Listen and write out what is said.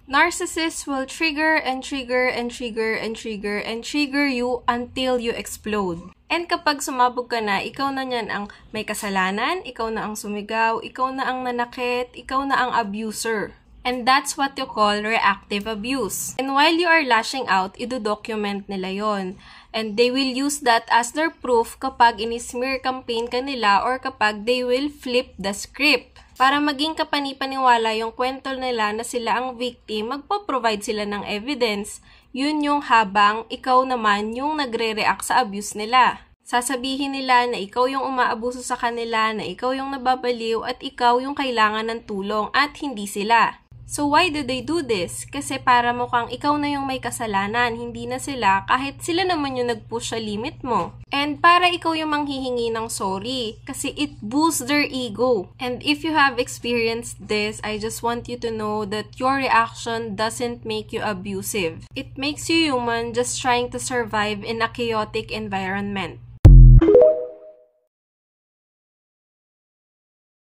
Narcissists will trigger and trigger and trigger and trigger and trigger you until you explode. And kapag sumabog ka na, ikaw na yan ang may kasalanan, ikaw na ang sumigaw, ikaw na ang nanakit, ikaw na ang abuser. And that's what you call reactive abuse. And while you are lashing out, ido-document nila yon. And they will use that as their proof kapag ini-smear campaign ka nila or kapag they will flip the script. Para maging kapanipaniwala yung kwento nila na sila ang victim, magpo-provide sila ng evidence. Yun yung habang ikaw naman yung nagre-react sa abuse nila. Sasabihin nila na ikaw yung umaabuso sa kanila, na ikaw yung nababaliw at ikaw yung kailangan ng tulong at hindi sila. So why do they do this? Kasi para mukhang ikaw na yung may kasalanan, hindi na sila, kahit sila naman yung nag-push sa limit mo. And para ikaw yung manghihingi ng sorry, kasi it boosts their ego. And if you have experienced this, I just want you to know that your reaction doesn't make you abusive. It makes you human, just trying to survive in a chaotic environment.